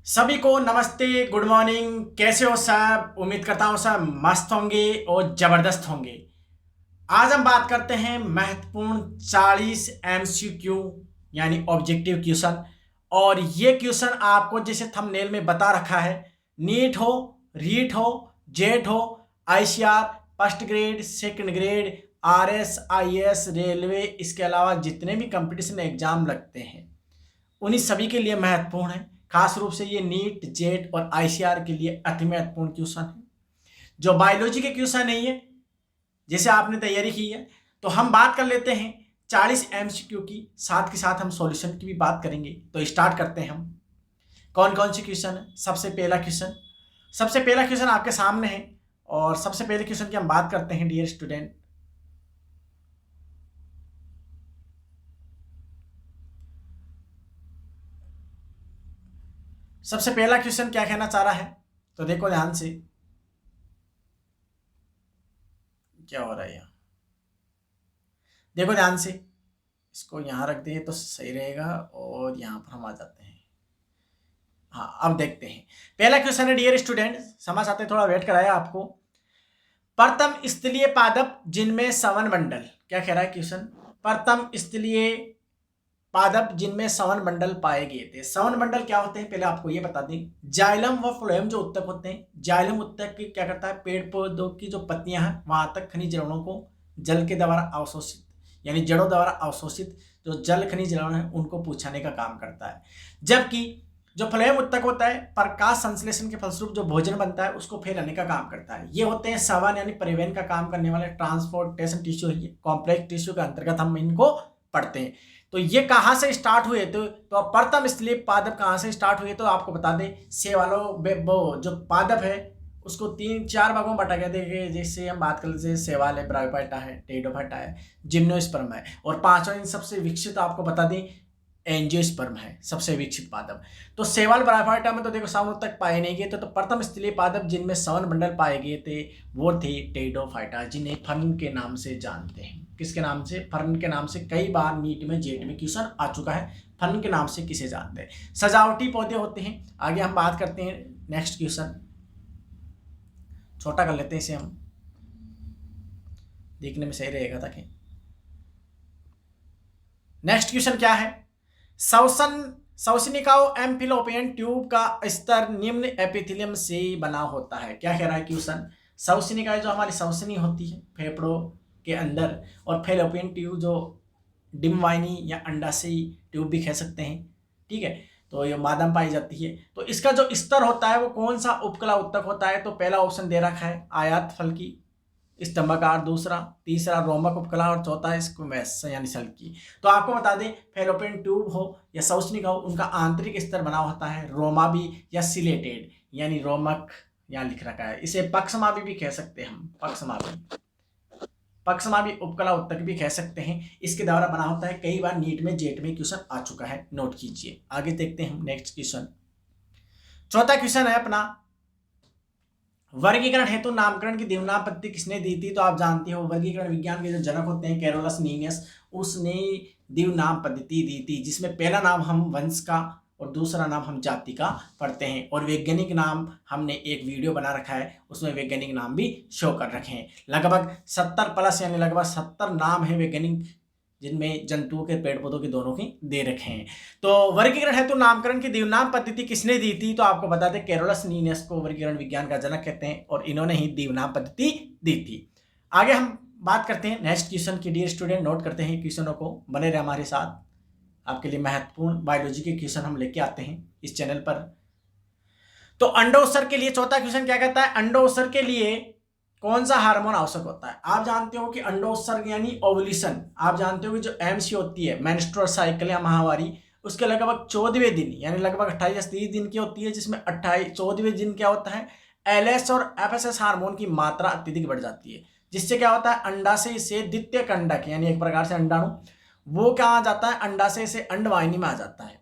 सभी को नमस्ते, गुड मॉर्निंग। कैसे हो सब? उम्मीद करता हूँ सब मस्त होंगे और ज़बरदस्त होंगे। आज हम बात करते हैं महत्वपूर्ण 40 एमसीक्यू यानी ऑब्जेक्टिव क्वेश्चन। और ये क्वेश्चन आपको जैसे थंबनेल में बता रखा है, नीट हो, रीट हो, जेट हो, ICR, first grade, second grade, RS, IAS, railway, इसके अलावा जितने भी कंपटीशन एग्जाम लगते हैं उन्हीं सभी के लिए महत्वपूर्ण है। खास रूप से ये नीट, जेट और आईसीआर के लिए अति महत्वपूर्ण क्वेश्चन है। जो बायोलॉजी के क्वेश्चन नहीं है, जैसे आपने तैयारी की है, तो हम बात कर लेते हैं 40 एमसीक्यू की, साथ के साथ हम सॉल्यूशन की भी बात करेंगे। तो स्टार्ट करते हैं हम। कौन कौन से क्वेश्चन है? सबसे पहला क्वेश्चन आपके सामने है। और सबसे पहले क्वेश्चन की हम बात करते हैं डियर स्टूडेंट। सबसे पहला क्वेश्चन क्या कहना चाह रहा है, तो देखो ध्यान से। क्या हो रहा है यहाँ? देखो ध्यान से, इसको यहाँ रख दे तो सही रहेगा और यहाँ पर हम आ जाते हैं। हाँ, अब देखते हैं। पहला क्वेश्चन है डियर स्टूडेंट, समझ आते थोड़ा वेट कराया आपको। प्रथम स्थलीय पादप जिनमें सवन मंडल, क्या कह रहा है क्वेश्चन? प्रथम स्थलीय पादप जिनमें सवन मंडल पाए गए थे। सवन मंडल क्या होते हैं पहले आपको ये बता दें। जाइलम व फ्लोएम जो उत्तक होते हैं, जाइलम उत्तक की क्या करता है, पेड़ पौधों की जो पत्तियां हैं वहां तक खनिज लवणों को जल के द्वारा अवशोषित, यानी जड़ों द्वारा अवशोषित जो जल खनिज लवण है उनको पहुंचाने का काम करता है। जबकि जो फ्लोएम उत्तक होता है, प्रकाश संश्लेषण के फलस्वरूप जो भोजन बनता है उसको फैलाने का काम करता है। ये होते हैं सवन यानी परिवहन का काम करने वाले ट्रांसपोर्टेशन टिश्यू है। कॉम्प्लेक्स टिश्यू के अंतर्गत हम इनको पढ़ते हैं। तो ये कहाँ से स्टार्ट हुए? तो प्रथम स्थलीय पादप कहाँ से स्टार्ट हुए? तो आपको बता दें, सेवालो वो जो पादप है उसको 3-4 भागों में बांटा गया। देखिए, जैसे हम बात कर लेते, सेवाल है, ब्रायोफाइटा है, टेरिडोफाइटा है, जिम्नोस्पर्म है, और पांचवा इन सबसे विकसित आपको बता दें एंजियोस्पर्म है, सबसे विकसित पादप। तो सेवाल ब्रायोफाइटा में तो देखो सवन तक पाए नहीं गए थे। तो प्रथम स्थलीय पादप जिनमें सवन मंडल पाए गए थे वो थे टेरिडोफाइटा, जिन्हें फर्न के नाम से जानते हैं। किसके नाम से? फर्न के नाम से। कई बार नीट में, जेट में क्वेश्चन आ चुका है, फर्न के नाम से किसे जानते हैं। सजावटी पौधे होते हैं। आगे हम बात करते हैं नेक्स्ट क्वेश्चन, छोटा कर लेते हैं इसे, हम देखने में सही रहेगा ताकि। नेक्स्ट क्वेश्चन क्या है? शवसनिकाओं एम्फिलोपियन ट्यूब का स्तर निम्न एपिथेलियम से बना होता है। क्या कह रहा है क्वेश्चन? शवसनिकाएं जो हमारी शवसनी होती है फेफड़ों के अंदर, और फेलोपियन ट्यूब जो डिम्बवाहिनी या अंडाशयी ट्यूब भी कह सकते हैं, ठीक है, तो ये मादा में पाई जाती है। तो इसका जो स्तर होता है वो कौन सा उपकला उत्तक होता है? तो पहला ऑप्शन दे रखा है आयात फल की स्तंभाकार, दूसरा, तीसरा रोमक उपकला, और चौथा स्क्वैमस यानी सल की। तो आपको बता दें, फेलोपियन ट्यूब हो या शवसनिका हो, उनका आंतरिक स्तर बना होता है रोमाबी या सिलेटेड, यानी रोमक यहाँ लिख रखा है। इसे पक्षमाभी भी कह सकते हैं हम, पक्षमाभी उपकला उत्तक भी कह सकते हैं। इसके द्वारा बना होता है। कई बार नीट में, जेट में क्वेश्चन आ चुका है, नोट कीजिए। आगे देखते हैं हम नेक्स्ट क्वेश्चन। चौथा क्वेश्चन है अपना, वर्गीकरण हेतु नामकरण की देवनाम पद्धति किसने दी थी? तो आप जानते हो वर्गीकरण विज्ञान के जो जनक होते हैं कैरोलस लीनियस, उसने देवनाम पद्धति दी थी, जिसमें पहला नाम हम वंश का और दूसरा नाम हम जाति का पढ़ते हैं। और वैज्ञानिक नाम हमने एक वीडियो बना रखा है, उसमें वैज्ञानिक नाम भी शो कर रखे हैं। लगभग 70 प्लस यानी लगभग 70 नाम है वैज्ञानिक, जिनमें जंतुओं के, पेड़ पौधों के दोनों की दे रखे हैं। तो वर्गीकरण हेतु नामकरण की देवनाम पद्धति किसने दी थी? तो आपको बता दें, कैरोलस लीनियस को वर्गीकरण विज्ञान का जनक कहते हैं, और इन्होंने ही देवनाम पद्धति दी थी। आगे हम बात करते हैं नेक्स्ट क्वेश्चन की। डियर स्टूडेंट, नोट करते हैं क्वेश्चनों को, बने रहे हमारे साथ। आपके लिए महत्वपूर्ण बायोलॉजी के क्वेश्चन हम लेके आते हैं इस चैनल पर। तो अंडोत्सर्ग के लिए चौथा क्वेश्चन क्या कहता है? अंडोत्सर्ग के लिए कौन सा हार्मोन आवश्यक होता है? आप जानते हो कि अंडोत्सर्ग यानी ओवुलेशन, आप जानते हो कि जो एमसी होती है, मेंस्ट्रुअल साइकिल या माहवारी, उसके लगभग 14वें दिन यानी लगभग 28 या 30 दिन की होती है, जिसमें 14वें दिन क्या होता है, एलएस और एफएसएस हार्मोन की मात्रा अत्यधिक बढ़ जाती है, जिससे क्या होता है, अंडाशय से द्वितीय कंडक यानी एक प्रकार से अंडाणु, वो क्या आ जाता है, अंडाशय से अंडवाहिनी में आ जाता है,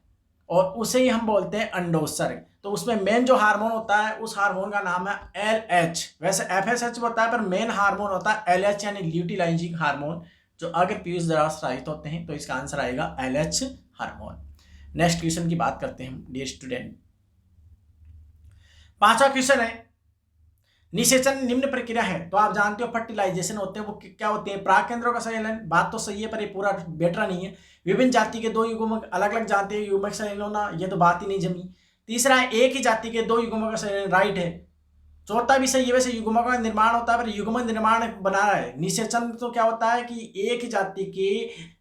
और उसे ही हम बोलते हैं अंडोत्सर्ग। तो उसमें मेन जो हार्मोन होता है, उस हार्मोन का नाम है एलएच। वैसे एफएसएच होता है, पर मेन हार्मोन होता है एलएच यानी ल्यूटिलाइजिंग हार्मोन, जो अगर पीयूष द्वारा स्रावित होते हैं तो इसका आंसर आएगा एलएच हार्मोन। नेक्स्ट क्वेश्चन की बात करते हैं हम डियर स्टूडेंट। 5वां क्वेश्चन है, निषेचन निम्न प्रक्रिया है। तो आप जानते हो फर्टिलाइजेशन होते हैं वो क्या होते हैं, प्राकेंद्रों का संलयन। बात तो सही है पर ये पूरा बेटरा नहीं है। विभिन्न जाति के दो युग्मक, अलग अलग जाति के युग्मक संलयन होना, ये तो बात ही नहीं जमी। तीसरा है, एक ही जाति के दो युग्मकों का संलयन, राइट है। चौथा भी सही है, वैसे युग्मकों का निर्माण होता है पर युग्म निर्माण बना रहा है। निषेचन तो क्या होता है कि एक ही जाति के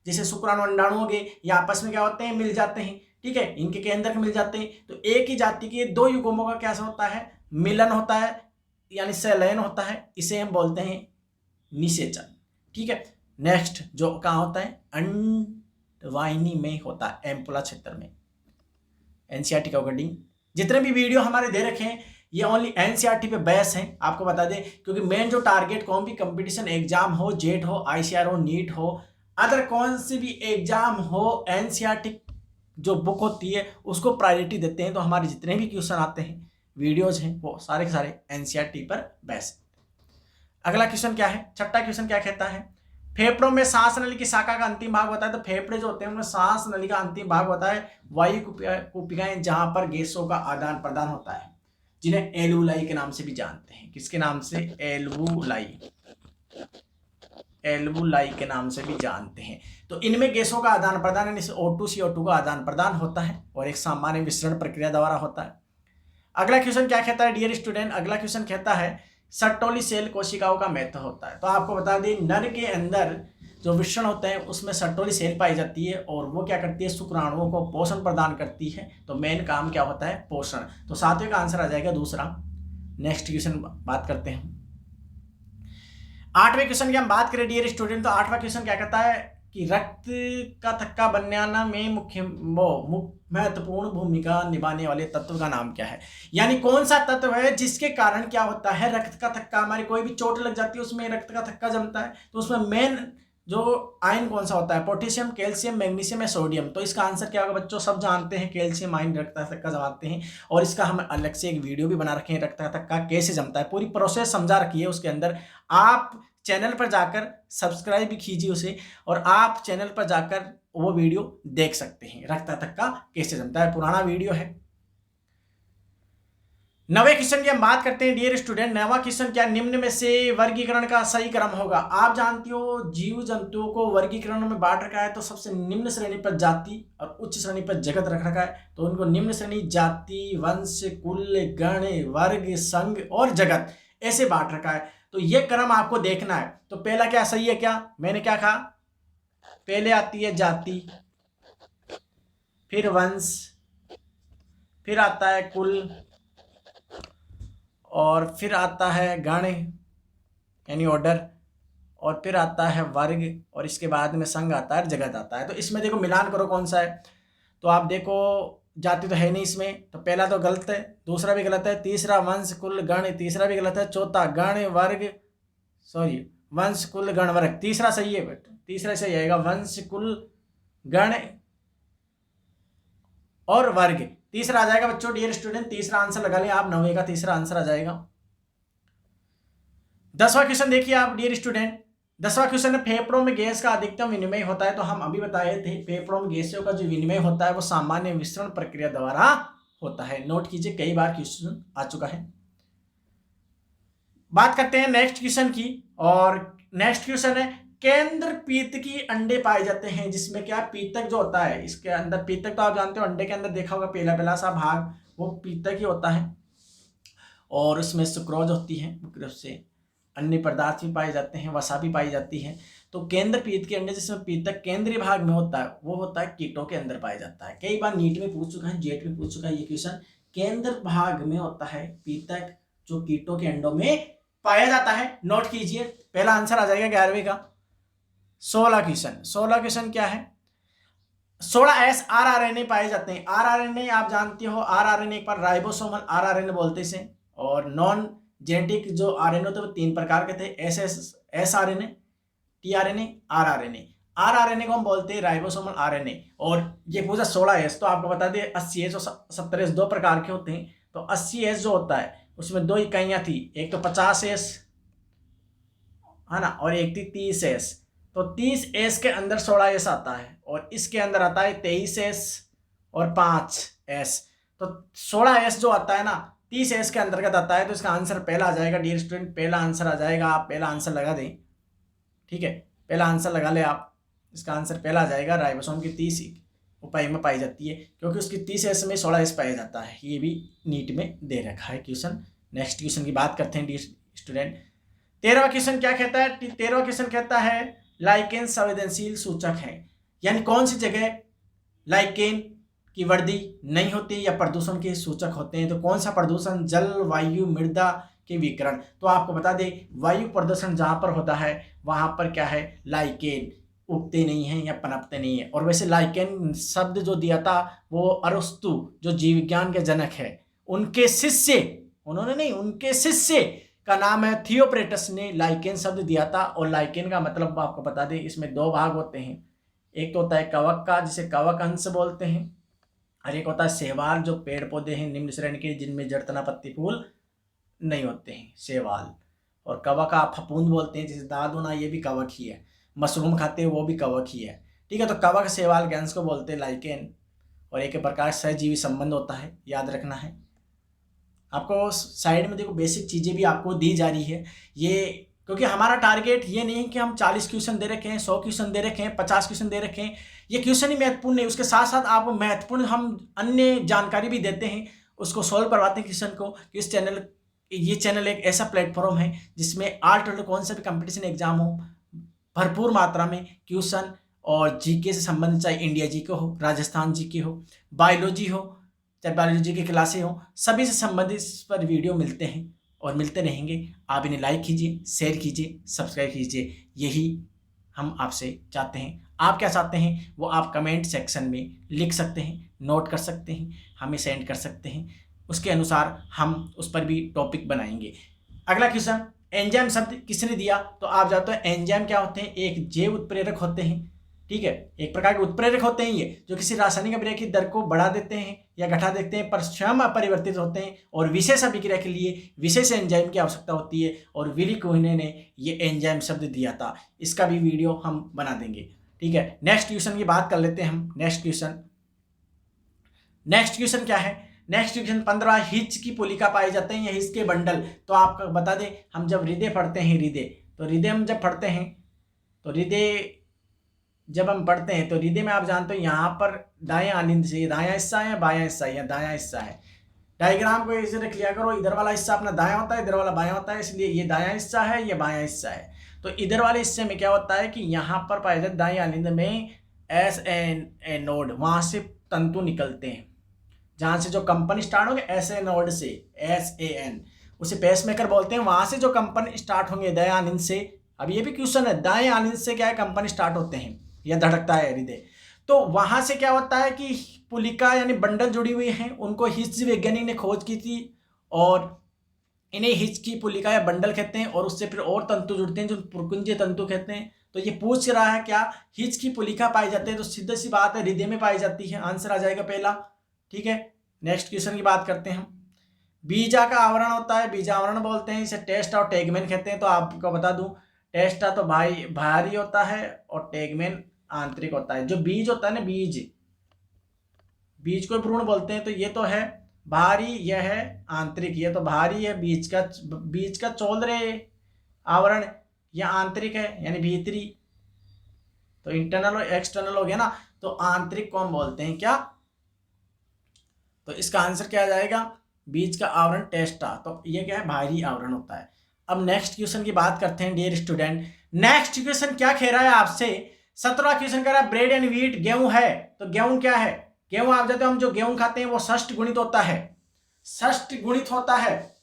जैसे शुक्राणु अंडाणु हो गए, ये आपस में क्या होते हैं, मिल जाते हैं, ठीक है, इनके केंद्र मिल जाते हैं। तो एक ही जाति के दो युग्मों का क्या होता है, मिलन होता है, यानी संलयन होता है, इसे हम बोलते हैं निषेचन, ठीक है। नेक्स्ट जो कहाँ होता है, अंडवाहिनी में होता है, एम्पुला क्षेत्र में। एनसीईआरटी के अकॉर्डिंग जितने भी वीडियो हमारे दे रखे हैं ये ओनली एनसीईआरटी पे बेस है, आपको बता दें, क्योंकि मेन जो टारगेट कौन भी कंपटीशन एग्जाम हो, जेट हो, आईसीआर हो, नीट हो, अदर कौन सी भी एग्जाम हो, एनसीईआरटी जो बुक होती है उसको प्रायोरिटी देते हैं। तो हमारे जितने भी क्वेश्चन आते हैं, वीडियोज हैं, वो सारे के सारे एनसीईआरटी पर बेस है। अगला क्वेश्चन क्या है, छठा क्वेश्चन क्या कहता है, फेफड़ों में सांस नली की शाखा का अंतिम भाग होता है। तो फेफड़े जो होते हैं उनमें सांस नली का अंतिम भाग होता है वायु कुपिकाएं, जहां पर गैसों का आदान प्रदान होता है, जिन्हें एल्वुलाई के नाम से भी जानते हैं। किसके नाम से, एल्वुलाई, एल्वुलाई के नाम से भी जानते हैं। तो इनमें गैसों का आदान प्रदान यानी O2 CO2 का आदान प्रदान होता है और एक सामान्य विसरण प्रक्रिया द्वारा होता है। अगला क्वेश्चन क्या कहता है डियर स्टूडेंट, अगला क्वेश्चन कहता है सर्टोली सेल कोशिकाओं का महत्व होता है। तो आपको बता दें, नर के अंदर जो विषण होते हैं उसमें सर्टोली सेल पाई जाती है और वो क्या करती है, शुक्राणुओं को पोषण प्रदान करती है। तो मेन काम क्या होता है, पोषण। तो सातवें का आंसर आ जाएगा दूसरा। नेक्स्ट क्वेश्चन बात करते हैं, आठवें क्वेश्चन की हम बात करें डियर स्टूडेंट। तो आठवां क्वेश्चन क्या कहता है कि रक्त का थक्का बनने में महत्वपूर्ण भूमिका निभाने वाले तत्व का नाम क्या है, यानी कौन सा तत्व है जिसके कारण क्या होता है, रक्त का थक्का, हमारी कोई भी चोट लग जाती है उसमें रक्त का थक्का जमता है। तो उसमें मेन जो आयन कौन सा होता है, पोटेशियम, कैल्शियम, मैग्नीशियम या सोडियम। तो इसका आंसर क्या होगा बच्चों, सब जानते हैं कैल्शियम आयन रक्त का थक्का जमाते हैं और इसका हम अलग से एक वीडियो भी बना रखे हैं, रक्त का थक्का कैसे जमता है, पूरी प्रोसेस समझा रखी है उसके अंदर। आप चैनल पर जाकर सब्सक्राइब भी कीजिए उसे और आप चैनल पर जाकर वो वीडियो देख सकते हैं, रक्त का थक्का कैसे जमता है, पुराना वीडियो है। नवे क्वेश्चन की हम बात करते हैं डियर स्टूडेंट। नवा क्वेश्चन क्या, निम्न में से वर्गीकरण का सही क्रम होगा। आप जानते हो जीव जंतुओं को वर्गीकरण में बांट रखा है, तो सबसे निम्न श्रेणी पर जाति और उच्च श्रेणी पर जगत रख रखा है। तो उनको निम्न श्रेणी जाति, वंश, कुल, गण, वर्ग, संघ और जगत ऐसे बांट रखा है। तो ये क्रम आपको देखना है। तो पहला क्या सही है, क्या मैंने क्या कहा, पहले आती है जाति, फिर वंश, फिर आता है कुल और फिर आता है गण यानी ऑर्डर और फिर आता है वर्ग और इसके बाद में संघ आता है, जगत आता है। तो इसमें देखो मिलान करो कौन सा है। तो आप देखो जाति तो है नहीं इसमें, तो पहला तो गलत है, दूसरा भी गलत है, तीसरा वंश कुल गण, तीसरा भी गलत है, चौथा गण वर्ग, सॉरी वंश कुल गण वर्ग, तीसरा सही है बेटा, तीसरा सही आएगा, वंश कुल गण और वर्ग, तीसरा आ जाएगा बच्चों डियर स्टूडेंट। तीसरा आंसर लगा लें आप, 9 का तीसरा आंसर आ जाएगा। 10वां क्वेश्चन देखिए आप डियर स्टूडेंट। 10वां क्वेश्चन है फेफड़ों में गैस का अधिकतम विनिमय होता है। तो हम अभी बताए थे फेफड़ों में गैसों का जो विनिमय होता है वो सामान्य विसरण प्रक्रिया द्वारा होता है। नोट कीजिए, कई बार क्वेश्चन आ चुका है। बात करते हैं नेक्स्ट क्वेश्चन की और नेक्स्ट क्वेश्चन है केंद्र पीतकी अंडे पाए जाते हैं, जिसमें क्या पीतक जो होता है इसके अंदर, पीतक तो आप जानते हो अंडे के अंदर देखा होगा पहला पहला सा भाग वो पीतक ही होता है और उसमें सुक्रोज होती है, मुख्य रूप से अन्य पदार्थ भी पाए जाते हैं, वसा भी पाई जाती है। तो केंद्र पीत के अंडे जिसमें पीतक केंद्रीय भाग में होता है वो होता है कीटों के अंदर पाया जाता है। कई बार नीट में पूछ चुका है, जेट में पूछ चुका है ये क्वेश्चन, केंद्र भाग में होता है पीतक जो कीटों के अंडों में पाया जाता है। नोट कीजिए, पहला आंसर आ जाएगा 11वीं का। 16 क्वेश्चन क्या है, 16S RRNA पाए जाते हैं। RRNA आप जानते हो, RRNA एक बार राइबोसोमल RRNA बोलते हैं और नॉन जेनेटिक जो RNA होते हैं वो 3 प्रकार के थे, SRNA, tRNA, RRNA। RRNA को हम बोलते हैं राइबोसोमल RNA और ये पूछा 16S। तो आपको बता दें 80S और 70S 2 प्रकार के होते हैं। तो 80S जो होता है उसमें 2 इकाइयाँ थी, एक तो 50S है ना और एक थी 30S। तो 30S के अंदर 16S आता है और इसके अंदर आता है 23S और 5S। तो 16S जो आता है ना 30 एस के अंतर्गत आता है, तो इसका आंसर पहला आ जाएगा। डियर स्टूडेंट, पहला आंसर आ जाएगा, आप पहला आंसर लगा दें। ठीक है, पहला आंसर लगा ले आप, इसका आंसर पहला आ जाएगा। राइबोसोम की 30 उपाय में पाई जाती है, क्योंकि उसकी 30 एस में 16 एस पाया जाता है। ये भी नीट में दे रखा है क्वेश्चन। नेक्स्ट क्वेश्चन की बात करते हैं डियर स्टूडेंट। 13वां क्वेश्चन क्या कहता है? 13वां क्वेश्चन कहता है लाइकेन संवेदनशील सूचक है, यानी कौन सी जगह लाइकेन की वृद्धि नहीं होती या प्रदूषण के सूचक होते हैं। तो कौन सा प्रदूषण? जल, वायु, मृदा के विकिरण। तो आपको बता दें, वायु प्रदूषण जहां पर होता है वहां पर क्या है, लाइकेन उगते नहीं हैं या पनपते नहीं है। और वैसे लाइकेन शब्द जो दिया था वो अरस्तु, जो जीव विज्ञान के जनक है, उनके शिष्य, उन्होंने नहीं, उनके शिष्य का नाम है थियोप्रेटस ने लाइकेन शब्द दिया था। और लाइकेन का मतलब आपको बता दें, इसमें 2 भाग होते हैं। एक तो होता है कवक का, जिसे कवक अंश बोलते हैं, और एक होता है शैवाल, जो पेड़ पौधे हैं निम्न श्रेणी के जिनमें जड़, तना, पत्ती, फूल नहीं होते हैं, शैवाल। और कवक आप फफूंद बोलते हैं, जैसे दादुना, ये भी कवक ही है। मशरूम खाते हैं वो भी कवक ही है। ठीक है, तो कवक शैवाल के अंश को बोलते हैं लाइकेन। और एक प्रकार सहजीवी संबंध होता है, याद रखना है आपको। साइड में देखो बेसिक चीज़ें भी आपको दी जा रही है ये, क्योंकि हमारा टारगेट ये नहीं है कि हम 40 क्वेश्चन दे रखे हैं, 100 क्वेश्चन दे रखे हैं, 50 क्वेश्चन दे रखे हैं। ये क्वेश्चन ही महत्वपूर्ण नहीं, उसके साथ साथ आप महत्वपूर्ण हम अन्य जानकारी भी देते हैं, उसको सॉल्व करवाते हैं क्वेश्चन को। इस चैनल, ये चैनल एक ऐसा प्लेटफॉर्म है जिसमें आल टोटल कौन सा भी कंपटीशन एग्जाम हो, भरपूर मात्रा में क्वेश्चन और जीके से संबंधित, चाहे इंडिया जीके हो, राजस्थान जीके हो, बायोलॉजी हो, चाहे बायोलॉजी की क्लासें हो, सभी से संबंधित इस पर वीडियो मिलते हैं और मिलते रहेंगे। आप इन्हें लाइक कीजिए, शेयर कीजिए, सब्सक्राइब कीजिए, यही हम आपसे चाहते हैं। आप क्या चाहते हैं वो आप कमेंट सेक्शन में लिख सकते हैं, नोट कर सकते हैं, हमें सेंड कर सकते हैं, उसके अनुसार हम उस पर भी टॉपिक बनाएंगे। अगला क्वेश्चन, एंजाइम शब्द किसने दिया? तो आप जानते हैं एंजाइम क्या होते हैं, एक जैव उत्प्रेरक होते हैं। ठीक है, एक प्रकार के उत्प्रेरक होते हैं ये, जो किसी रासायनिक अभिक्रिया की दर को बढ़ा देते हैं या घटा देते हैं, पर स्वयं अपरिवर्तित होते हैं। और विशेष अभिक्रिया के लिए विशेष एंजाइम की आवश्यकता होती है, और विली कोहने ने ये एंजाइम शब्द दिया था। इसका भी वीडियो हम बना देंगे। ठीक है, नेक्स्ट क्वेश्चन की बात कर लेते हैं हम। नेक्स्ट क्वेश्चन क्या है? नेक्स्ट क्वेश्चन 15, हिच की पुलिका पाए जाते हैं या हिच के बंडल। तो आपको बता दें, हम जब हृदय पढ़ते हैं, हृदय हम जब पढ़ते हैं, तो हृदय जब हम पढ़ते हैं तो हृदय में आप जानते हो यहाँ पर दाएं आलिंद से दायां हिस्सा है या बायां हिस्सा है, या दायां हिस्सा है। डायग्राम को ऐसे रख लिया करो, इधर वाला हिस्सा अपना दायां होता है, इधर वाला बायां होता है, इसलिए ये दायां हिस्सा है, ये बायां हिस्सा है। तो इधर वाले हिस्से में क्या होता है कि यहाँ पर पाया जाता है दाएं आलिंद में एस नोड, वहां से तंतु निकलते हैं, जहां से जो कंपन स्टार्ट होंगे SA नोड से, SAN, उसे पेसमेकर बोलते हैं। वहां से जो कंपन स्टार्ट होंगे दाएं आलिंद से, अब ये भी क्वेश्चन है, दाएं आलिंद से क्या है कंपन स्टार्ट होते हैं या धड़कता है हृदय, तो वहां से क्या होता है कि पुलिका यानी बंडल जुड़ी हुई हैं, उनको हिच वैज्ञानिक ने खोज की थी, और इन्हें हिच की पुलिका या बंडल कहते हैं। और उससे फिर और तंतु जुड़ते हैं जो पुरकुंजे तंतु कहते हैं। तो ये पूछ रहा है क्या हिच की पुलिका पाई जाती है, तो सीधी सी बात है हृदय में पाई जाती है, आंसर आ जाएगा पहला। ठीक है, नेक्स्ट क्वेश्चन की बात करते हैं हम। बीजा का आवरण होता है, बीजावरण बोलते हैं, इसे टेस्ट और टेगमेन कहते हैं। तो आपको बता दूं, टेस्टा तो बाहरी होता है और टेगमेन आंतरिक होता है। जो बीज होता है ना, बीज को भ्रूण बोलते हैं। तो ये तो है बाहरी, यह है आंतरिक। ये तो बाहरी है बीज का चौलरे आवरण, यह आंतरिक है यानी भीतरी। तो इंटरनल और एक्सटर्नल हो गया ना, तो आंतरिक को हम बोलते हैं क्या? तो इसका आंसर क्या आ जाएगा? बीज का आवरण टेस्टा, तो ये क्या है? बाहरी आवरण होता है। अब नेक्स्ट क्वेश्चन की बात करते हैं डियर स्टूडेंट। नेक्स्ट क्वेश्चन क्या कह रहा है आपसे? 17वां क्वेश्चन कह रहा है ब्रेड एंड व्हीट, गेहूं है। तो गेहूं क्या है? गेहूं आप जानते हो, हम जो गेहूं खाते हैं वो षष्ठ गुणित होता है, षष्ठ गुणित होता है,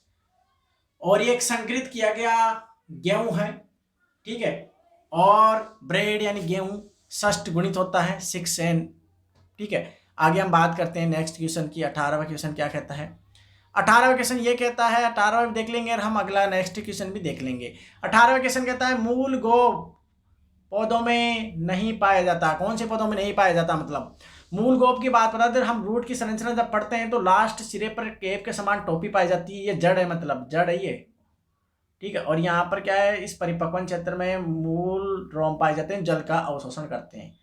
और ये एक संकलित किया गया गेहूं है। ठीक है, और ब्रेड यानी गेहूं षष्ठ गुणित होता है 6n। ठीक है, आगे हम बात करते हैं नेक्स्ट क्वेश्चन की। 18वां क्वेश्चन क्या कहता है? 18वां क्वेश्चन ये कहता है, 18वां भी देख लेंगे और हम अगला नेक्स्ट क्वेश्चन भी देख लेंगे। 18वां क्वेश्चन कहता है मूल गोप पौधों में नहीं पाया जाता। कौन से पौधों में नहीं पाया जाता? मतलब मूल गोप की बात बता दें, हम रूट की संरचना जब पढ़ते हैं तो लास्ट सिरे पर केप के समान टोपी पाई जाती है, ये जड़ है, मतलब जड़ है ये। ठीक है, और यहाँ पर क्या है, इस परिपक्वन क्षेत्र में मूल रोम पाए जाते हैं, जल का अवशोषण करते हैं।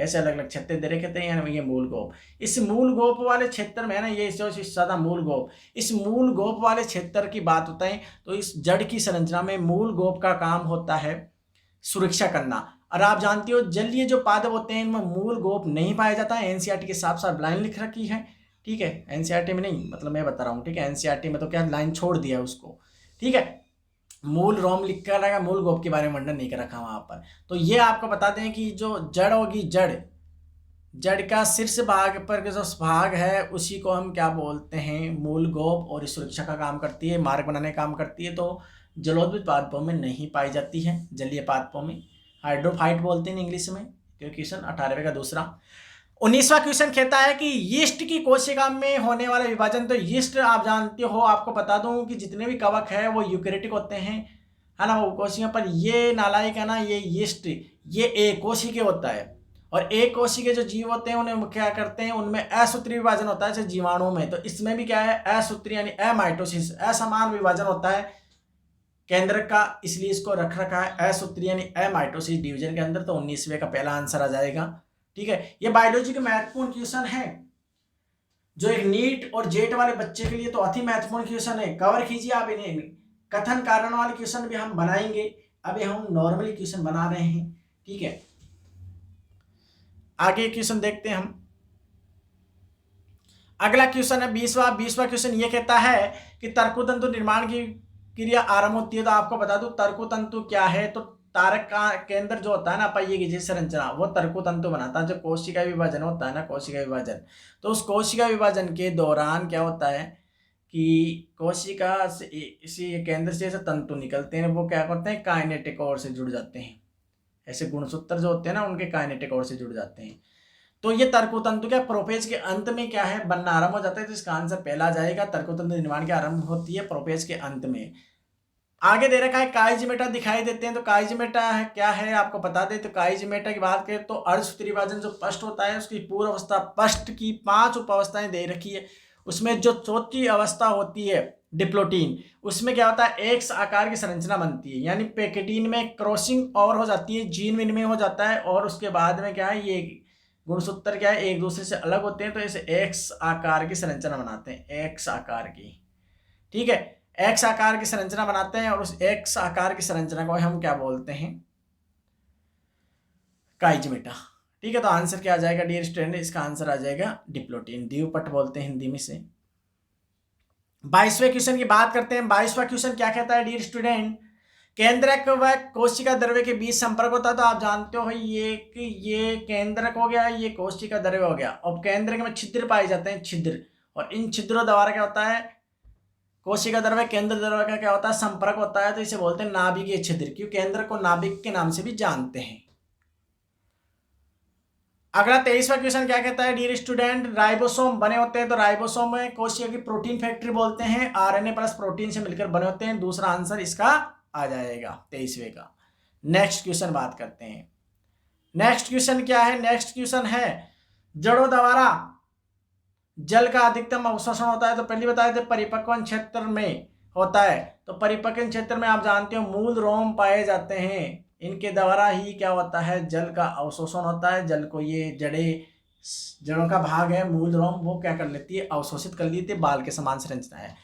ऐसे अलग अलग क्षेत्र दे रखे थे। यानी ये मूल गोप, इस मूल गोप वाले क्षेत्र में है ना, ये जो सादा मूल गोप, इस मूल गोप वाले क्षेत्र की बात होता है तो इस जड़ की संरचना में मूल गोप का काम होता है सुरक्षा करना। और आप जानते हो जलीय जो पादप होते हैं इनमें मूल गोप नहीं पाया जाता है। एनसीईआरटी के साफ साफ लाइन लिख रखी है, ठीक है, एनसीईआरटी में नहीं, मतलब मैं बता रहा हूँ, ठीक है, एनसीईआरटी में तो क्या लाइन छोड़ दिया उसको, ठीक है, मूल रोम लिख कर रखा, मूल गोप के बारे में वर्णन नहीं कर रखा वहां पर। तो ये आपको बता दें कि जो जड़ होगी, जड़ का शीर्ष भाग पर जो भाग है उसी को हम क्या बोलते हैं, मूल गोप, और इस सुरक्षा का काम करती है, मार्ग बनाने का काम करती है। तो जलोद्भिद पादपों में नहीं पाई जाती है, जलीय पादपों में हाइड्रोफाइट बोलते हैं इंग्लिश में। क्वेश्चन 18वें का दूसरा। 19वां क्वेश्चन कहता है कि यीस्ट की कोशिका में होने वाला विभाजन। तो यीस्ट आप जानते हो, आपको बता दूं कि जितने भी कवक है वो यूकेरियोटिक होते हैं, है ना, वो कोशिका, पर ये नालायक है ना, ये यीस्ट ये एक कोशिकीय होता है। और एक कोशिकीय जो जीव होते हैं उन्हें क्या करते हैं, उनमें असूत्री विभाजन होता है जैसे जीवाणुओं में। तो इसमें भी क्या है, असूत्री यानी अमाइटोसिस, असमान विभाजन होता है केंद्र का, इसलिए इसको रख रखा है असूत्री यानी अमाइटोसिस डिवीजन के अंदर। तो 19वें का पहला आंसर आ जाएगा, ठीक है। ये बायोलॉजी के महत्वपूर्ण क्वेश्चन है जो एक नीट और जेट वाले बच्चे के लिए तो अति महत्वपूर्ण क्वेश्चन है, कवर कीजिए आप इन्हें। कथन कारण वाले क्वेश्चन भी हम बनाएंगे, अभी हम नॉर्मली क्वेश्चन बना रहे हैं, ठीक है। आगे क्वेश्चन देखते हैं हम। अगला क्वेश्चन है 20वां क्वेश्चन ये कहता है कि तर्कतंतु निर्माण की क्रिया आरंभ होती है। तो आपको बता दूं तर्कतंतु क्या है। तो तारक का केंद्र जो होता है ना, पहिए की जैसी संरचना, वो तर्कतंतु बनाता है। जो कोशिका विभाजन होता है ना, कोशिका विभाजन, तो उस कोशिका विभाजन के दौरान क्या होता है कि कोशिका से इसी केंद्र से तंतु निकलते हैं, वो क्या करते हैं, काइनेटिक ओर से जुड़ जाते हैं। ऐसे गुणसूत्र जो होते हैं ना, उनके काइनेटिक ओर से जुड़ जाते हैं। तो ये तर्कतंतु क्या प्रोपेज के अंत में क्या है, बनना आरंभ हो जाता है। तो इसका आंसर पहला आ जाएगा, तर्कतंतु निर्माण की आरंभ होती है प्रोपेज के अंत में। आगे दे रखा है काइजिमेटा दिखाई देते हैं। तो काइजिमेटा है क्या है आपको बता दें। तो काइजिमेटा की बात करें तो अर्धसूत्री विभाजन जो पष्ट होता है उसकी पूर्व अवस्था पष्ट की 5 उप अवस्थाएं दे रखी है। उसमें जो चौथी अवस्था होती है डिप्लोटीन, उसमें क्या होता है, एक्स आकार की संरचना बनती है। यानी पैकेटीन में क्रॉसिंग और हो जाती है, जीन विनिमय हो जाता है, और उसके बाद में क्या है, ये गुणसूत्र क्या है, एक दूसरे से अलग होते हैं। तो इसे एक्स आकार की संरचना बनाते हैं, एक्स आकार की, ठीक है, एक्स आकार की संरचना बनाते हैं। और उस एक्स आकार की संरचना को हम क्या बोलते हैं, काइजिमेटा, ठीक है। तो आंसर क्या आ जाएगा डियर स्टूडेंट, इसका आंसर आ जाएगा डिप्लोटीन, द्विपट बोलते हैं हिंदी में से। 22वें क्वेश्चन की बात करते हैं। 22वां क्वेश्चन क्या कहता है डियर स्टूडेंट, केंद्रक व कोशिका द्रव्य के बीच संपर्क होता है। तो आप जानते हो ये केंद्रक हो गया, ये कोशिका द्रव्य हो गया। और केंद्रक में छिद्र पाए जाते हैं, छिद्र, और इन छिद्रों द्वारा क्या होता है, कोशिका द्रव्य केंद्र द्रव्य का क्या होता है, संपर्क होता है। तो इसे बोलते हैं नाभिकीय छिद्र, क्योंकि केंद्र को नाभिक के नाम से भी जानते हैं। अगला 23वां क्वेश्चन क्या कहता है डियर स्टूडेंट, राइबोसोम बने होते हैं। तो राइबोसोम में कोशिका की प्रोटीन फैक्ट्री बोलते हैं, आरएनए प्लस प्रोटीन से मिलकर बने होते हैं। दूसरा आंसर इसका आ जाएगा 23वें का। नेक्स्ट क्वेश्चन बात करते हैं। नेक्स्ट क्वेश्चन क्या है, नेक्स्ट क्वेश्चन है जड़ों द्वारा जल का अधिकतम अवशोषण होता है। तो पहले बताए थे परिपक्वन क्षेत्र में होता है। तो परिपक्वन क्षेत्र में आप जानते हो मूल रोम पाए जाते हैं, इनके द्वारा ही क्या होता है, जल का अवशोषण होता है। जल को ये जड़ों का भाग है मूल रोम, वो क्या कर लेती है, अवशोषित कर लेती है, बाल के समान संरचना है।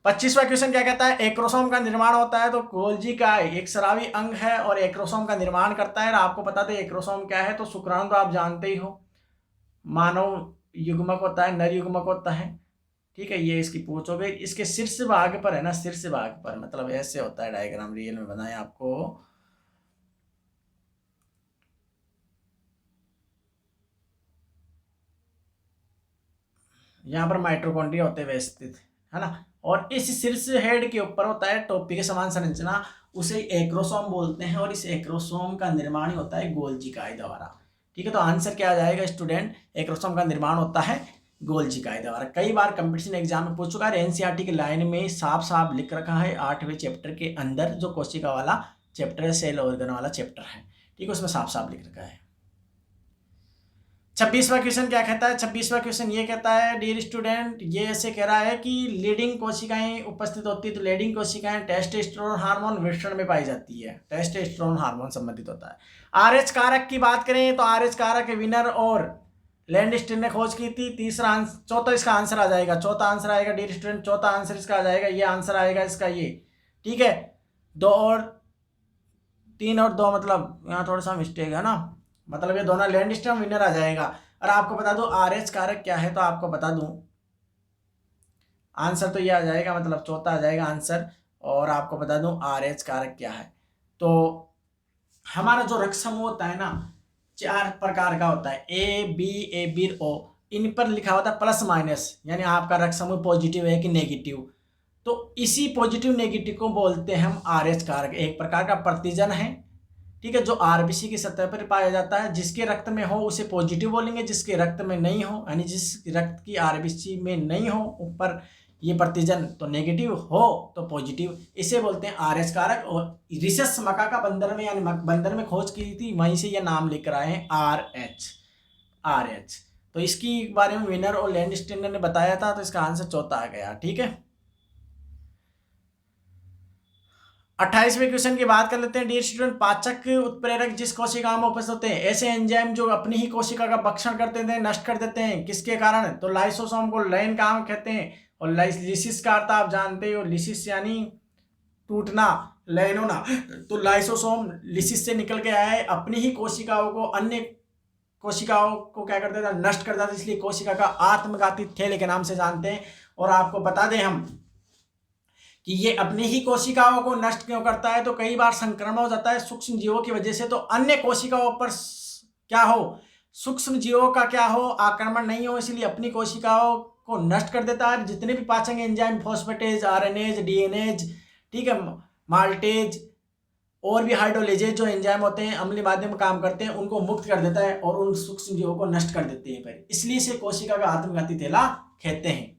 25वां क्वेश्चन क्या कहता है, एक्रोसोम का निर्माण होता है। तो गोल्जी का एक स्रावी अंग है और एक्रोसोम का निर्माण करता है। आपको बता दें एक्रोसोम क्या है। तो शुक्राणु तो आप जानते ही हो, मानव युग्मक होता है, नर युग्मक होता है, ठीक है। ये इसकी पूछ हो गई। इसके शीर्ष भाग पर है ना, शीर्ष भाग पर, मतलब ऐसे होता है डायग्राम, रियल में बनाया आपको। यहाँ पर माइटोकॉन्ड्रिया होते हैं व्यवस्थित, है ना। और इस शीर्ष हेड के ऊपर होता है टोपी के समान संरचना, उसे एक्रोसोम बोलते हैं। और इस एक्रोसोम का निर्माण होता है गोल्जी काय द्वारा, ठीक है। तो आंसर क्या आ जाएगा स्टूडेंट, एक्रोसोम का निर्माण होता है गोल्जी काय द्वारा। कई बार कंपटीशन एग्जाम में पूछ चुका है। एनसीईआरटी की लाइन में साफ साफ लिख रखा है 8वें चैप्टर के अंदर, जो कोशिका वाला चैप्टर है, सेल ऑर्गन वाला चैप्टर है, ठीक है, उसमें साफ साफ लिख रखा है। 26वां क्वेश्चन क्या कहता है? 26वां क्वेश्चन ये कहता है डियर स्टूडेंट, ये ऐसे कह रहा है कि लीडिंग कोशिकाएं उपस्थित होती है, तो लीडिंग कोशिकाएं टेस्टोस्टेरोन हार्मोन मिश्रण में पाई जाती है, टेस्टोस्टेरोन हार्मोन संबंधित होता है। आरएच कारक की बात करें तो आरएच कारक विनर और लैंडस्टीन ने खोज की थी। तीसरा आंसर, चौथा इसका आंसर आ जाएगा, चौथा आंसर आएगा डियर स्टूडेंट, चौथा आंसर इसका आ जाएगा, ये आंसर आएगा इसका ये, ठीक है। 2 और 3 और 2 मतलब यहाँ थोड़ा सा मिस्टेक है ना, मतलब ये दोनों लैंडस्टीन विनर आ जाएगा। और आपको बता दूं आरएच कारक क्या है, तो आपको बता दूं आंसर तो ये आ जाएगा, मतलब चौथा आ जाएगा आंसर। और आपको बता दूं आरएच कारक क्या है, तो हमारा जो रक्त समूह होता है ना 4 प्रकार का होता है, ए बी ओ, इन पर लिखा होता है प्लस माइनस, यानी आपका रक्त समूह पॉजिटिव है कि नेगेटिव, तो इसी पॉजिटिव नेगेटिव को बोलते हैं हम आरएच कारक। एक प्रकार का प्रतिजन है, ठीक है, जो आरबीसी की सतह पर पाया जाता है। जिसके रक्त में हो उसे पॉजिटिव बोलेंगे, जिसके रक्त में नहीं हो, यानी जिस रक्त की आरबीसी में नहीं हो ऊपर ये प्रतिजन, तो नेगेटिव हो तो पॉजिटिव, इसे बोलते हैं आरएच कारक। और रिसस मकाका बंदर में, यानी बंदर में खोज की थी, वहीं से ये नाम लेकर आए हैं आरएच। तो इसकी बारे में विनर और लैंडस्टीनर ने बताया था, तो इसका आंसर चौथा आ गया, ठीक है। 28वें क्वेश्चन की बात कर लेते हैं डियर स्टूडेंट। पाचक उत्प्रेरक जिस कोशिका में उपस्थित होते हैं, ऐसे एंजाइम जो अपनी ही कोशिका का भक्षण कर देते हैं, नष्ट कर देते हैं, किसके कारण? तो लाइसोसोम को लैन काम कहते हैं, और लिसिस का अर्थ आप जानते हो, लिसिस यानी टूटना, लैन होना, तो लाइसोसोम लिसिस से निकल के आया है, अपनी ही कोशिकाओं को अन्य कोशिकाओं को क्या करता था? नष्ट करता था, इसलिए कोशिका का आत्मघाती थैले के नाम से जानते हैं। और आपको बता दें हम कि ये अपनी ही कोशिकाओं को नष्ट क्यों करता है, तो कई बार संक्रमण हो जाता है सूक्ष्म जीवों की वजह से, तो अन्य कोशिकाओं पर क्या हो, सूक्ष्म जीवों का क्या हो, आक्रमण नहीं हो, इसलिए अपनी कोशिकाओं को नष्ट कर देता है। जितने भी पाचक एंजाइम, फॉस्फेटेज, आरएनएज, डीएनएज, ठीक है, माल्टेज और भी हाइड्रोलेजेज जो एंजाइम होते हैं अम्लीय माध्यम में काम करते हैं, उनको मुक्त कर देता है और उन सूक्ष्म जीवों को नष्ट कर देते हैं फिर, इसलिए इसे कोशिका का आत्मघाती थैला कहते हैं।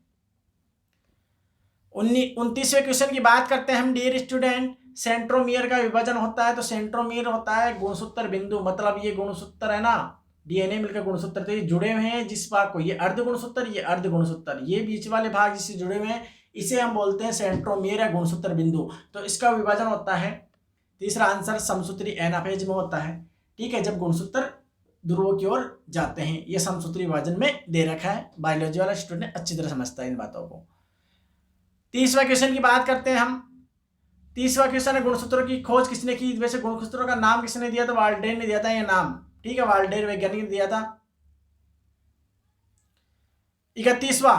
29वें क्वेश्चन की बात करते हैं हम डियर स्टूडेंट। सेंट्रोमियर का विभाजन होता है, तो सेंट्रोमियर होता है गुणसूत्र बिंदु, मतलब ये गुणसूत्र है ना, डीएनए मिलकर गुणसूत्र, तो ये जुड़े हुए हैं जिस भाग को, ये अर्ध गुणसूत्र, ये अर्ध गुणसूत्र, ये बीच वाले भाग जिससे जुड़े हुए हैं इसे हम बोलते हैं सेंट्रोमियर या गुणसूत्र बिंदु। तो इसका विभाजन होता है, तीसरा आंसर समसूत्री एनाफेज में होता है, ठीक है, जब गुणसूत्र ध्रुवों की ओर जाते हैं। ये समसूत्री विभाजन में दे रखा है, बायोलॉजी वाला स्टूडेंट अच्छी तरह समझता है इन बातों को। 30वां क्वेश्चन की बात करते हैं हम। 30वां क्वेश्चन है गुणसूत्रों की खोज किसने की? वैसे गुणसूत्रों का नाम किसने दिया? तो वाल्डेन ने दिया था ये नाम, ठीक है, वाल्डेन वैज्ञानिक ने दिया था। 31वां,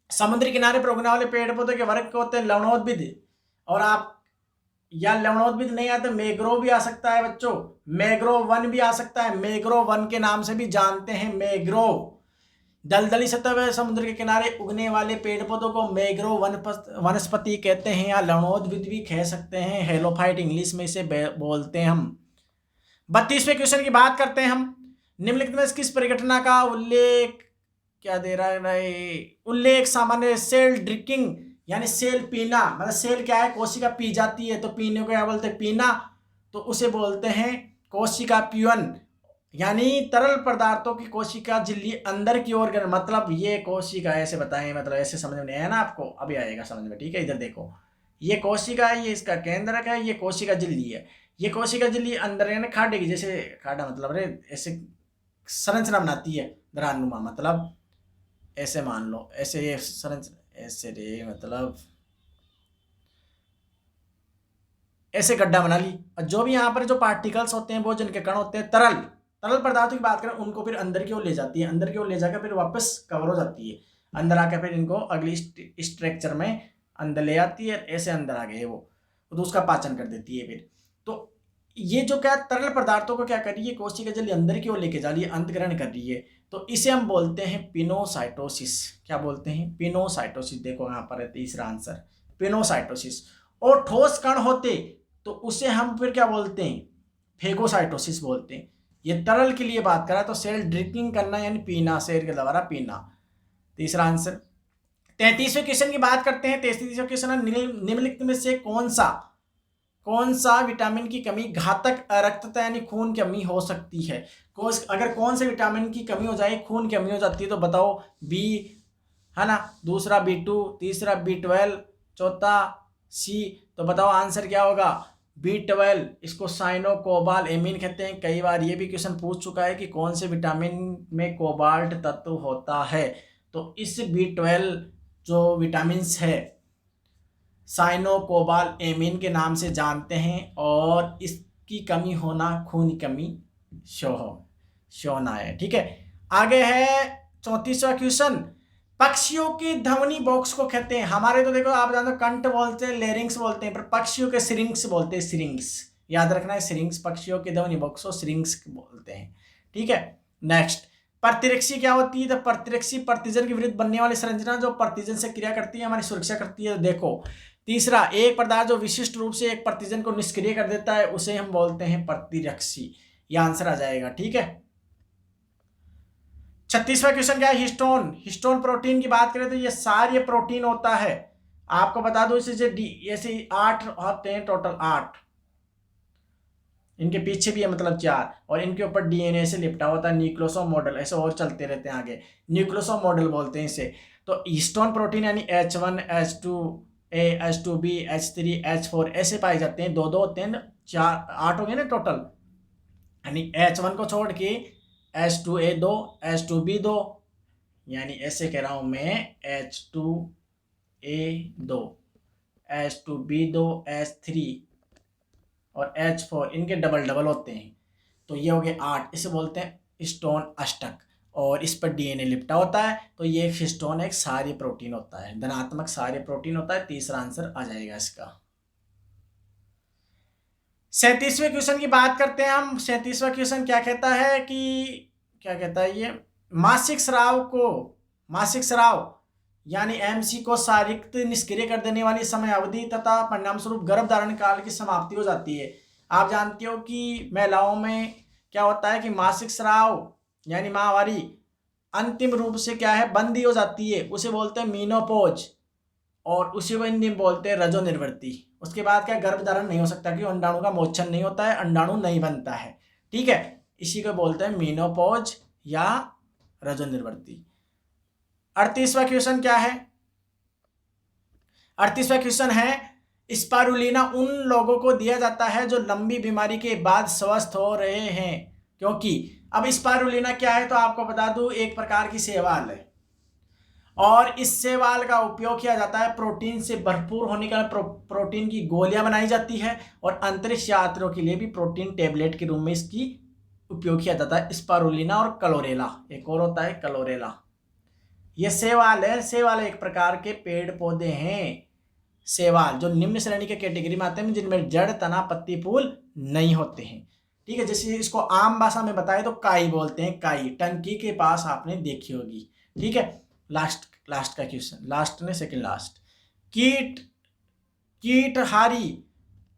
समुद्री किनारे पर उगने वाले पेड़ पौधे के वर्ग को होते हैं लवणोद्भिद, और आप या लवणोद्भिद नहीं आते, मैग्रोव भी आ सकता है बच्चों, मैग्रोव वन भी आ सकता है, मैग्रोव वन के नाम से भी जानते हैं, मैग्रोव। दलदली सतह पर समुद्र के किनारे उगने वाले पेड़ पौधों को मैग्रोव वनस्पति कहते हैं, या लवणोद्भिद भी कह सकते हैं, हेलोफाइट इंग्लिश में इसे बोलते हैं हम। 32वें क्वेश्चन की बात करते हैं हम। निम्नलिखित में किस परिघटना का उल्लेख क्या दे रहा है? उल्लेख सामान्य सेल ड्रिंकिंग, यानी सेल पीना, मतलब सेल क्या है, कोशिका पी जाती है, तो पीने को क्या बोलते हैं? पीना, तो उसे बोलते हैं कोशिका पीवन, यानी तरल पदार्थों की कोशिका झिल्ली अंदर की ओर, मतलब ये कोशिका ऐसे बताएं, मतलब ऐसे समझ में नहीं आया ना आपको, अभी आएगा समझ में, ठीक है। इधर देखो, ये कोशिका है, ये इसका केंद्रक है, ये कोशिका झिल्ली है, ये कोशिका झिल्ली अंदर यानी खाडे की, जैसे खाडा मतलब रे ऐसे संरचना बनाती है, दरारनुमा, मतलब ऐसे मान लो, ऐसे ये संरचना ऐसे रे, मतलब ऐसे गड्ढा बना ली, और जो भी यहाँ पर जो पार्टिकल्स होते हैं, वो जिनके कण होते हैं तरल पदार्थों की बात करें, उनको फिर अंदर की ओर ले जाती है, अंदर की ओर ले जाकर फिर वापस कवर हो जाती है, अंदर आकर फिर इनको अगली स्ट्रक्चर में अंदर ले आती है, ऐसे अंदर आ गए वो, तो उसका पाचन कर देती है फिर। तो ये जो क्या तरल पदार्थों को क्या कर रही है, कोशिका झिल्ली अंदर की ओर लेके जा रही है, अंतःकरण कर रही है, तो इसे हम बोलते हैं पिनोसाइटोसिस। क्या बोलते हैं? पिनोसाइटोसिस। देखो यहाँ पर है तीसरा आंसर, पिनोसाइटोसिस। और ठोस कण होते तो उसे हम फिर क्या बोलते हैं? फेगोसाइटोसिस बोलते हैं। ये तरल के लिए बात करा तो सेल ड्रिंकिंग करना यानी पीना, शरीर के द्वारा पीना, तीसरा आंसर। 33वें क्वेश्चन की बात करते हैं। 33वें क्वेश्चन है निम्नलिखित में से कौन सा विटामिन की कमी घातक अरक्तता यानी खून की कमी हो सकती है? अगर कौन से विटामिन की कमी हो जाए, खून की कमी हो जाती है, तो बताओ बी, है ना, दूसरा B2, तीसरा B12, चौथा सी। तो बताओ आंसर क्या होगा? B12। इसको साइनो कोबाल एमीन कहते हैं। कई बार ये भी क्वेश्चन पूछ चुका है कि कौन से विटामिन में कोबाल्ट तत्व होता है। तो इस B12 जो विटामिन है साइनो कोबाल एमीन के नाम से जानते हैं, और इसकी कमी होना खून की कमी होना है। ठीक है, आगे है 34वां क्वेश्चन। पक्षियों की ध्वनि बॉक्स को कहते हैं। हमारे तो देखो आप जानते हो कंठ बोलते हैं, लेरिंग्स बोलते हैं, पर पक्षियों के सिरिंग्स बोलते हैं। सिरिंग्स याद रखना है, सिरिंग्स पक्षियों की ध्वनि बॉक्स को सिरिंग्स बोलते हैं। ठीक है, नेक्स्ट प्रतिरक्षी क्या होती है? तो प्रतिरक्षी प्रतिजन के विरुद्ध बनने वाली संरचना जो प्रतिजन से क्रिया करती है, हमारी सुरक्षा करती है। देखो तीसरा, एक पदार्थ जो विशिष्ट रूप से एक प्रतिजन को निष्क्रिय कर देता है उसे हम बोलते हैं प्रतिरक्षी। यह आंसर आ जाएगा। ठीक है, 36वां क्वेश्चन क्या है? हिस्टोन। हिस्टोन प्रोटीन की बात करें तो ये सारे प्रोटीन होता है। आपको बता दो ऐसे 8 होते हैं, टोटल 8। इनके पीछे भी है मतलब 4, और इनके ऊपर DNA से लिपटा होता है न्यूक्लियोसोम मॉडल। ऐसे और चलते रहते हैं आगे, न्यूक्लियोसोम मॉडल बोलते हैं इसे। तो हिस्टोन प्रोटीन यानी H1, H2A, H2B, H3, H4 ऐसे पाए जाते हैं। 2 2 3 4 8 हो गए ना टोटल, यानी H1 को छोड़ के H2A 2, H2B 2, यानी ऐसे कह रहा हूं मैं H2A 2, H2B 2, H3 और H4 इनके डबल डबल होते हैं। तो ये हो गए 8। इसे बोलते हैं हिस्टोन अष्टक, और इस पर DNA लिपटा होता है। तो ये हिस्टोन एक सारी प्रोटीन होता है, धनात्मक सारे प्रोटीन होता है। तीसरा आंसर आ जाएगा इसका। 37वें क्वेश्चन की बात करते हैं हम। 37वां क्वेश्चन क्या कहता है कि क्या कहता है ये? मासिक स्राव यानी MC को शारीरिक निष्क्रिय कर देने वाली समय अवधि तथा परिणाम स्वरूप गर्भधारण काल की समाप्ति हो जाती है। आप जानते हो कि महिलाओं में क्या होता है कि मासिक स्राव यानी माहवारी अंतिम रूप से क्या है, बंदी हो जाती है, उसे बोलते हैं मीनोपोज, और उसी को हिंदी में बोलते हैं रजोनिवृत्ति। उसके बाद क्या, गर्भधारण नहीं हो सकता क्योंकि अंडाणु का मोचन नहीं होता है, अंडाणु नहीं बनता है। ठीक है, इसी को बोलते हैं मीनोपोज या रजोनिवृत्ति। 38वां क्वेश्चन क्या है? 38वां क्वेश्चन है स्पारुलिना उन लोगों को दिया जाता है जो लंबी बीमारी के बाद स्वस्थ हो रहे हैं। क्योंकि अब स्पारुलिना क्या है तो आपको बता दूं, एक प्रकार की शैवाल है, और इस शैवाल का उपयोग किया जाता है प्रोटीन से भरपूर होने का। प्रोटीन की गोलियां बनाई जाती है, और अंतरिक्ष यात्रियों के लिए भी प्रोटीन टेबलेट के रूप में इसकी उपयोग किया जाता है। स्पारुलिना और क्लोरेला, एक और होता है क्लोरेला। ये शैवाल है। शैवाल एक प्रकार के पेड़ पौधे हैं, शैवाल जो निम्न श्रेणी के कैटेगरी में आते हैं, जिनमें जड़, तना, पत्ती, फूल नहीं होते हैं। ठीक है, जैसे इसको आम भाषा में बताए तो काई बोलते हैं। काई टंकी के पास आपने देखी होगी। ठीक है, लास्ट का क्वेश्चन, लास्ट ने सेकंड लास्ट। कीटहारी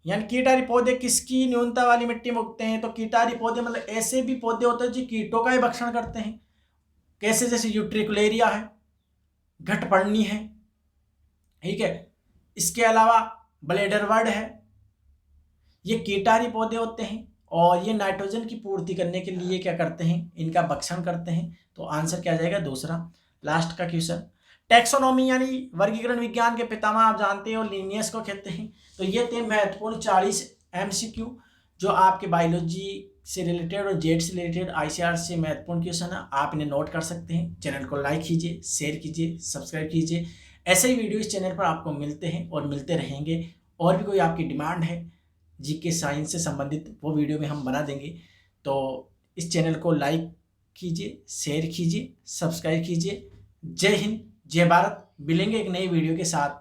यानी कीटहारी पौधे किसकी न्यूनता वाली मिट्टी में उगते हैं? तो कीटहारी पौधे मतलब ऐसे भी पौधे होते हैं जो कीटों का ही भक्षण करते हैं। कैसे? जैसे यूट्रिकुलेरिया है, घटपर्णी है। ठीक है, इसके अलावा ब्लेडरवर्ड है। ये कीटहारी पौधे होते हैं, और ये नाइट्रोजन की पूर्ति करने के लिए क्या करते हैं, इनका भक्षण करते हैं। तो आंसर क्या जाएगा? दूसरा। लास्ट का क्वेश्चन, टैक्सोनॉमी यानी वर्गीकरण विज्ञान के पितामह आप जानते हो, लिनियस को कहते हैं। तो ये थे महत्वपूर्ण 40 MCQ जो आपके बायोलॉजी से रिलेटेड और जेड से रिलेटेड ICR से महत्वपूर्ण क्वेश्चन है। आप इन्हें नोट कर सकते हैं। चैनल को लाइक कीजिए, शेयर कीजिए, सब्सक्राइब कीजिए। ऐसे ही वीडियो इस चैनल पर आपको मिलते हैं और मिलते रहेंगे। और भी कोई आपकी डिमांड है GK साइंस से संबंधित, वो वीडियो में हम बना देंगे। तो इस चैनल को लाइक कीजिए, शेयर कीजिए, सब्सक्राइब कीजिए। जय हिंद, जय भारत। मिलेंगे एक नई वीडियो के साथ।